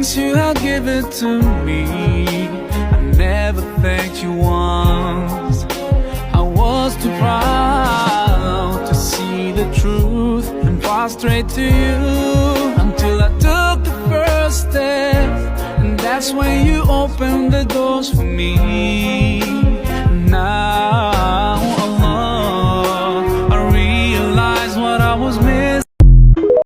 things you have given to me. I never thanked you once. I was too proud to see the truth and prostrate to you, until I took the first step, and that's when you opened the doors for me.